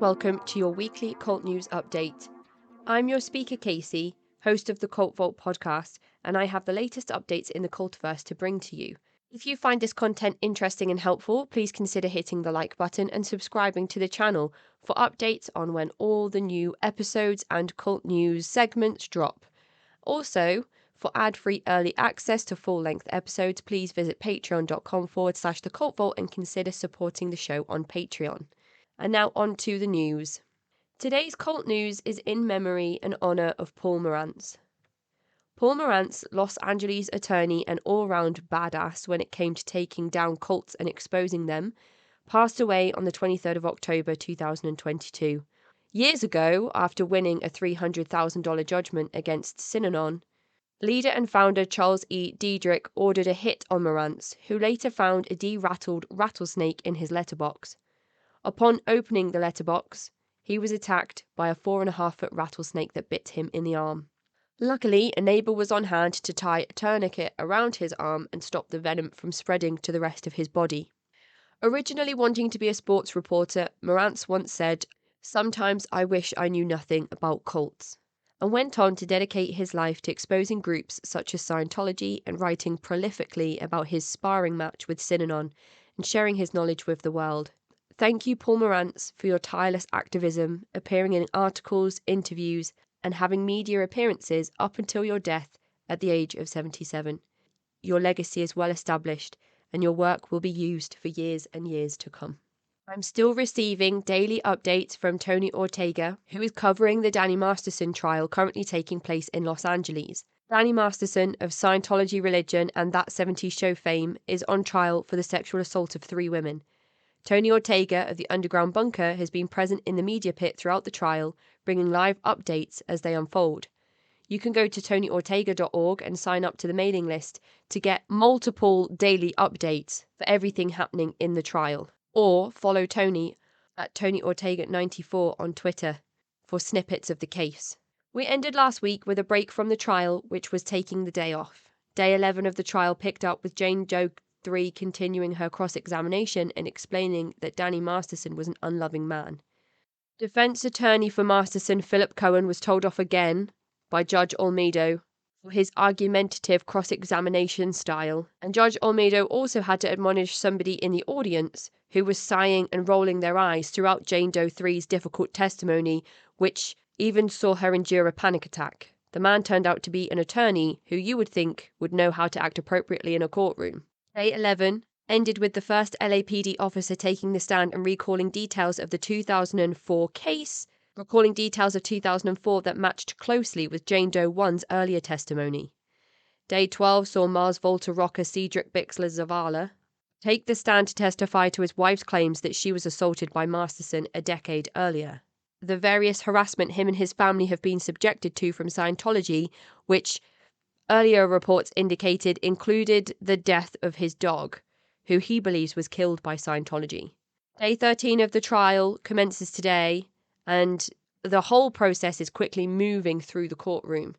Welcome to your weekly Cult News Update. I'm your speaker Casey, host of the Cult Vault podcast, and I have the latest updates in the cultiverse to bring to you. If you find this content interesting and helpful, please consider hitting the like button and subscribing to the channel for updates on when all the new episodes and cult news segments drop. Also, for ad-free early access to full-length episodes, please visit patreon.com/thecultvault and consider supporting the show on Patreon. And now on to the news. Today's cult news is in memory and honour of Paul Marantz. Paul Marantz, Los Angeles attorney and all-round badass when it came to taking down cults and exposing them, passed away on the 23rd of October 2022. Years ago, after winning a $300,000 judgment against Synanon, leader and founder Charles E. Diedrich ordered a hit on Marantz, who later found a de-rattled rattlesnake in his letterbox. Upon opening the letterbox, he was attacked by a 4.5-foot rattlesnake that bit him in the arm. Luckily, a neighbour was on hand to tie a tourniquet around his arm and stop the venom from spreading to the rest of his body. Originally wanting to be a sports reporter, Marantz once said, "Sometimes I wish I knew nothing about cults," and went on to dedicate his life to exposing groups such as Scientology and writing prolifically about his sparring match with Synanon and sharing his knowledge with the world. Thank you, Paul Marantz, for your tireless activism, appearing in articles, interviews, and having media appearances up until your death at the age of 77. Your legacy is well established, and your work will be used for years and years to come. I'm still receiving daily updates from Tony Ortega, who is covering the Danny Masterson trial currently taking place in Los Angeles. Danny Masterson of Scientology religion and That 70s Show fame is on trial for the sexual assault of 3 women. Tony Ortega of the Underground Bunker has been present in the media pit throughout the trial, bringing live updates as they unfold. You can go to tonyortega.org and sign up to the mailing list to get multiple daily updates for everything happening in the trial. Or follow Tony at TonyOrtega94 on Twitter for snippets of the case. We ended last week with a break from the trial, which was taking the day off. Day 11 of the trial picked up with Jane Doe 3 continuing her cross-examination and explaining that Danny Masterson was an unloving man. Defense attorney for Masterson, Philip Cohen, was told off again by Judge Olmedo for his argumentative cross-examination style, and Judge Olmedo also had to admonish somebody in the audience who was sighing and rolling their eyes throughout Jane Doe 3's difficult testimony, which even saw her endure a panic attack. The man turned out to be an attorney who you would think would know how to act appropriately in a courtroom. Day 11 ended with the first LAPD officer taking the stand and recalling details of the 2004 case, recalling details of 2004 that matched closely with Jane Doe 1's earlier testimony. Day 12 saw Mars Volta rocker Cedric Bixler Zavala take the stand to testify to his wife's claims that she was assaulted by Masterson a decade earlier. The various harassment him and his family have been subjected to from Scientology, which earlier reports indicated included the death of his dog, who he believes was killed by Scientology. Day 13 of the trial commences today, and the whole process is quickly moving through the courtroom.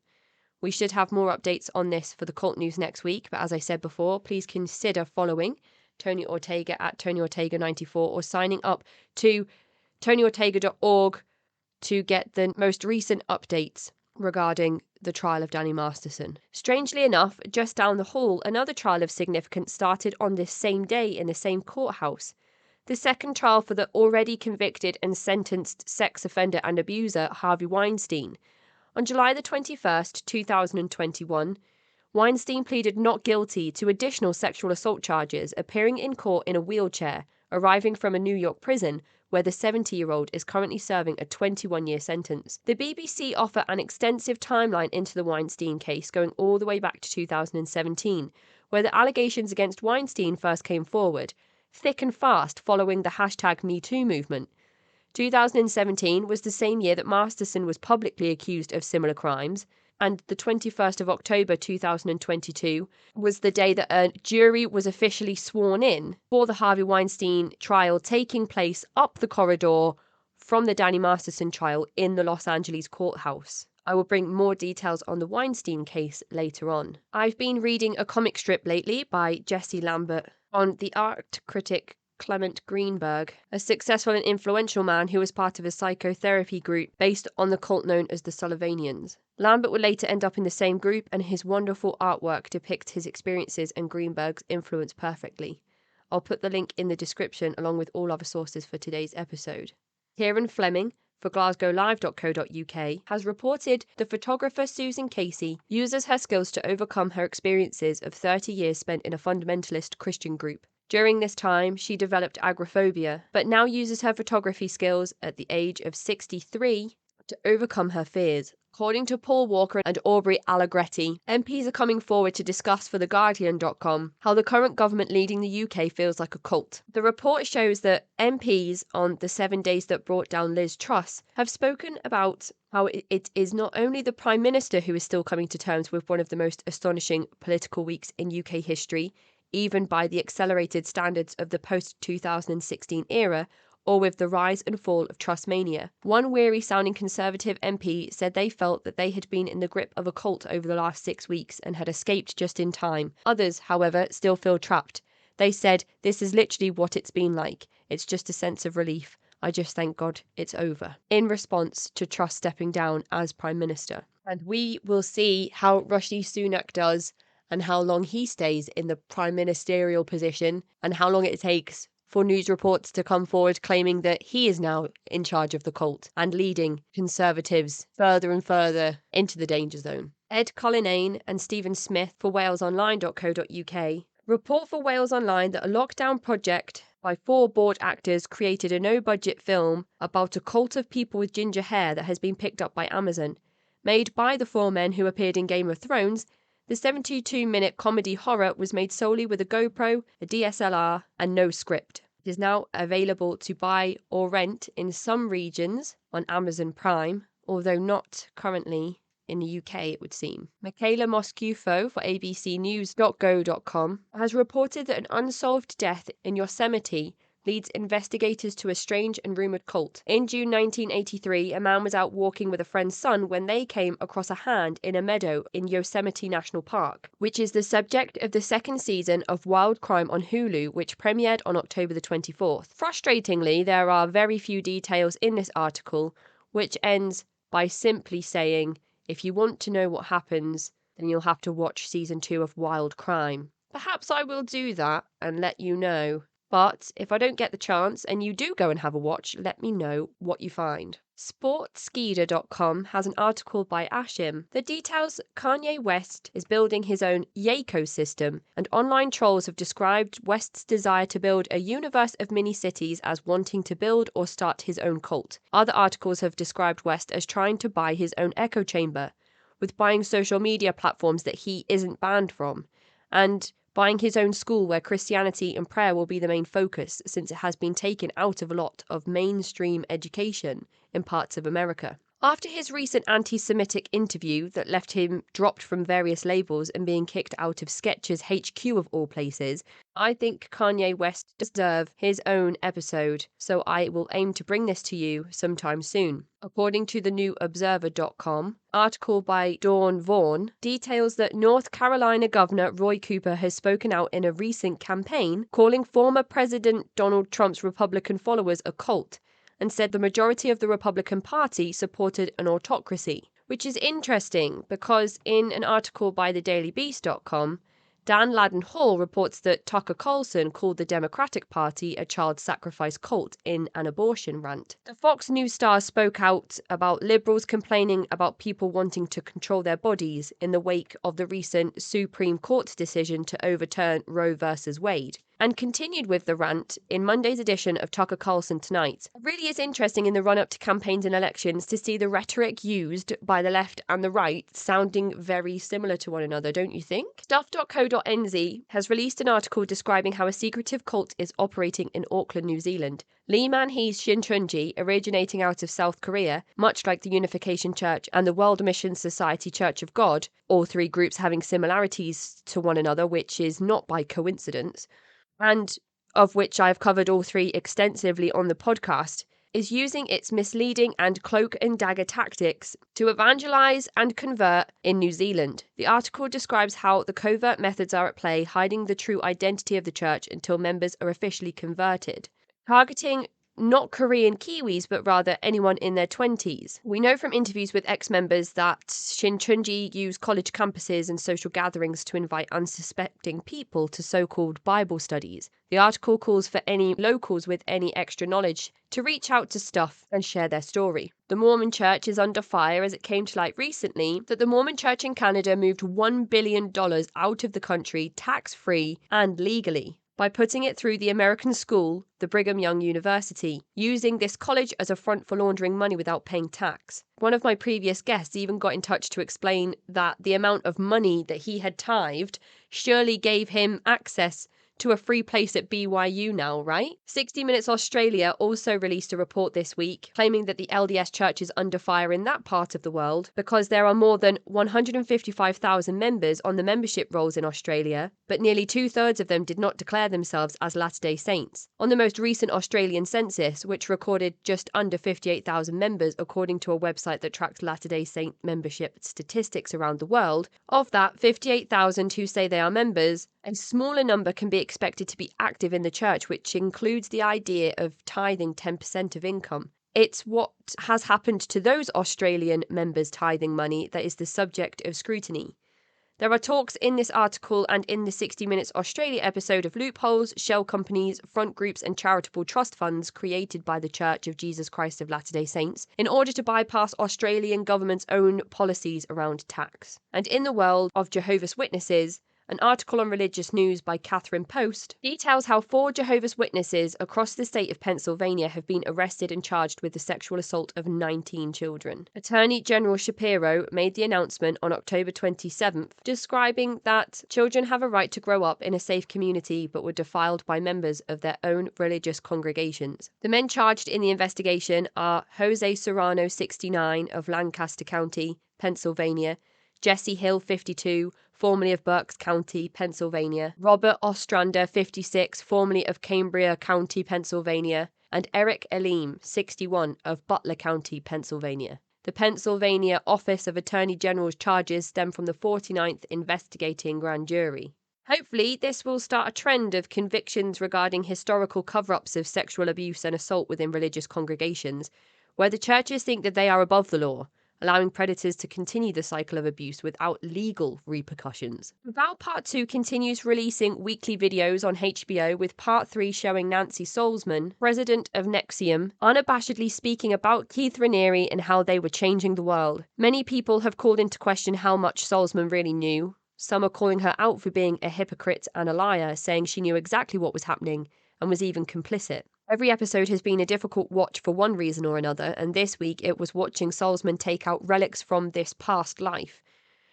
We should have more updates on this for the cult news next week, but as I said before, please consider following Tony Ortega at TonyOrtega94 or signing up to TonyOrtega.org to get the most recent updates regarding the trial of Danny Masterson. Strangely enough, just down the hall, another trial of significance started on this same day in the same courthouse. The second trial for the already convicted and sentenced sex offender and abuser Harvey Weinstein. On July the 21st, 2021, Weinstein pleaded not guilty to additional sexual assault charges, appearing in court in a wheelchair, arriving from a New York prison where the 70-year-old is currently serving a 21-year sentence. The BBC offer an extensive timeline into the Weinstein case going all the way back to 2017, where the allegations against Weinstein first came forward, thick and fast following the #MeToo movement. 2017 was the same year that Masterson was publicly accused of similar crimes, and the 21st of October 2022 was the day that a jury was officially sworn in for the Harvey Weinstein trial taking place up the corridor from the Danny Masterson trial in the Los Angeles courthouse. I will bring more details on the Weinstein case later on. I've been reading a comic strip lately by Jesse Lambert on the art critic Clement Greenberg, a successful and influential man who was part of a psychotherapy group based on the cult known as the Sullivanians. Lambert would later end up in the same group, and his wonderful artwork depicts his experiences and Greenberg's influence perfectly. I'll put the link in the description along with all other sources for today's episode. Kieran Fleming, for glasgowlive.co.uk, has reported the photographer Susan Casey uses her skills to overcome her experiences of 30 years spent in a fundamentalist Christian group. During this time, she developed agoraphobia, but now uses her photography skills at the age of 63 to overcome her fears. According to Paul Walker and Aubrey Allegretti, MPs are coming forward to discuss for TheGuardian.com how the current government leading the UK feels like a cult. The report shows that MPs on the 7 days that brought down Liz Truss have spoken about how it is not only the Prime Minister who is still coming to terms with one of the most astonishing political weeks in UK history, even by the accelerated standards of the post-2016 era, or with the rise and fall of Truss mania. One weary-sounding Conservative MP said they felt that they had been in the grip of a cult over the last 6 weeks and had escaped just in time. Others, however, still feel trapped. They said, "This is literally what it's been like. It's just a sense of relief. I just thank God it's over," in response to Truss stepping down as Prime Minister. And we will see how Rishi Sunak does and how long he stays in the prime ministerial position and how long it takes for news reports to come forward claiming that he is now in charge of the cult and leading Conservatives further and further into the danger zone. Ed Cullinane and Stephen Smith for walesonline.co.uk report for Wales Online that a lockdown project by 4 bored actors created a no-budget film about a cult of people with ginger hair that has been picked up by Amazon. Made by the 4 men who appeared in Game of Thrones, the 72-minute comedy horror was made solely with a GoPro, a DSLR, and no script. It is now available to buy or rent in some regions on Amazon Prime, although not currently in the UK, it would seem. Michaela Moscoufo for abcnews.go.com has reported that an unsolved death in Yosemite leads investigators to a strange and rumoured cult. In June 1983, a man was out walking with a friend's son when they came across a hand in a meadow in Yosemite National Park, which is the subject of the 2nd season of Wild Crime on Hulu, which premiered on October the 24th. Frustratingly, there are very few details in this article, which ends by simply saying, if you want to know what happens, then you'll have to watch season 2 of Wild Crime. Perhaps I will do that and let you know. But if I don't get the chance and you do go and have a watch, let me know what you find. Sportskeeda.com has an article by Ashim that details Kanye West is building his own Yecosystem, and online trolls have described West's desire to build a universe of mini-cities as wanting to build or start his own cult. Other articles have described West as trying to buy his own echo chamber, with buying social media platforms that he isn't banned from, and buying his own school where Christianity and prayer will be the main focus, since it has been taken out of a lot of mainstream education in parts of America. After his recent anti-Semitic interview that left him dropped from various labels and being kicked out of Skechers HQ of all places, I think Kanye West deserves his own episode, so I will aim to bring this to you sometime soon. According to the new Observer.com, article by Dawn Vaughan details that North Carolina Governor Roy Cooper has spoken out in a recent campaign calling former President Donald Trump's Republican followers a cult, and said the majority of the Republican Party supported an autocracy, which is interesting because in an article by thedailybeast.com, Dan Ladden Hall reports that Tucker Carlson called the Democratic Party a child sacrifice cult in an abortion rant. The Fox News star spoke out about liberals complaining about people wanting to control their bodies in the wake of the recent Supreme Court decision to overturn Roe v. Wade, and continued with the rant in Monday's edition of Tucker Carlson Tonight. It really is interesting in the run-up to campaigns and elections to see the rhetoric used by the left and the right sounding very similar to one another, don't you think? Stuff.co.nz has released an article describing how a secretive cult is operating in Auckland, New Zealand. Lee Man-hee's Shincheonji, originating out of South Korea, much like the Unification Church and the World Mission Society Church of God, all 3 groups having similarities to one another, which is not by coincidence, and of which I've covered all 3 extensively on the podcast, is using its misleading and cloak and dagger tactics to evangelize and convert in New Zealand. The article describes how the covert methods are at play, hiding the true identity of the church until members are officially converted, targeting not Korean Kiwis, but rather anyone in their 20s. We know from interviews with ex-members that Shincheonji use college campuses and social gatherings to invite unsuspecting people to so-called Bible studies. The article calls for any locals with any extra knowledge to reach out to Stuff and share their story. The Mormon Church is under fire as it came to light recently that the Mormon Church in Canada moved $1 billion out of the country tax-free and legally by putting it through the American school, the Brigham Young University, using this college as a front for laundering money without paying tax. One of my previous guests even got in touch to explain that the amount of money that he had tithed surely gave him access to a free place at BYU now, right? 60 Minutes Australia also released a report this week claiming that the LDS Church is under fire in that part of the world because there are more than 155,000 members on the membership rolls in Australia, but nearly 2/3 of them did not declare themselves as Latter-day Saints. On the most recent Australian census, which recorded just under 58,000 members according to a website that tracks Latter-day Saint membership statistics around the world, of that 58,000 who say they are members, a smaller number can be expected to be active in the church, which includes the idea of tithing 10% of income. It's what has happened to those Australian members tithing money that is the subject of scrutiny. There are talks in this article and in the 60 Minutes Australia episode of loopholes, shell companies, front groups and charitable trust funds created by the Church of Jesus Christ of Latter-day Saints in order to bypass Australian government's own policies around tax. And in the world of Jehovah's Witnesses, an article on Religious News by Catherine Post details how 4 Jehovah's Witnesses across the state of Pennsylvania have been arrested and charged with the sexual assault of 19 children. Attorney General Shapiro made the announcement on October 27th, describing that children have a right to grow up in a safe community but were defiled by members of their own religious congregations. The men charged in the investigation are Jose Serrano, 69, of Lancaster County, Pennsylvania, Jesse Hill, 52, formerly of Berks County, Pennsylvania, Robert Ostrander, 56, formerly of Cambria County, Pennsylvania, and Eric Elim, 61, of Butler County, Pennsylvania. The Pennsylvania Office of Attorney General's charges stem from the 49th investigating grand jury. Hopefully, this will start a trend of convictions regarding historical cover-ups of sexual abuse and assault within religious congregations, where the churches think that they are above the law, allowing predators to continue the cycle of abuse without legal repercussions. About Part 2 continues releasing weekly videos on HBO, with Part 3 showing Nancy Salzman, president of NXIVM, unabashedly speaking about Keith Raniere and how they were changing the world. Many people have called into question how much Salzman really knew. Some are calling her out for being a hypocrite and a liar, saying she knew exactly what was happening and was even complicit. Every episode has been a difficult watch for one reason or another, and this week it was watching Salzman take out relics from this past life.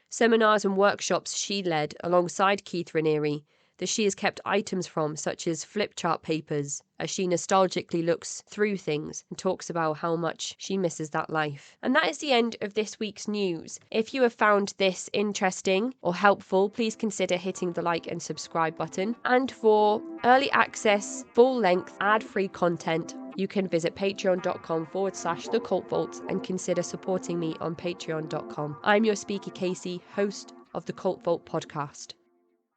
Seminars and workshops she led alongside Keith Raniere that she has kept items from, such as flip chart papers, as she nostalgically looks through things and talks about how much she misses that life. And that is the end of this week's news. If you have found this interesting or helpful, please consider hitting the like and subscribe button. And for early access, full-length, ad-free content, you can visit patreon.com/The Cult Vault and consider supporting me on patreon.com. I'm your speaker, Casey, host of the Cult Vault podcast.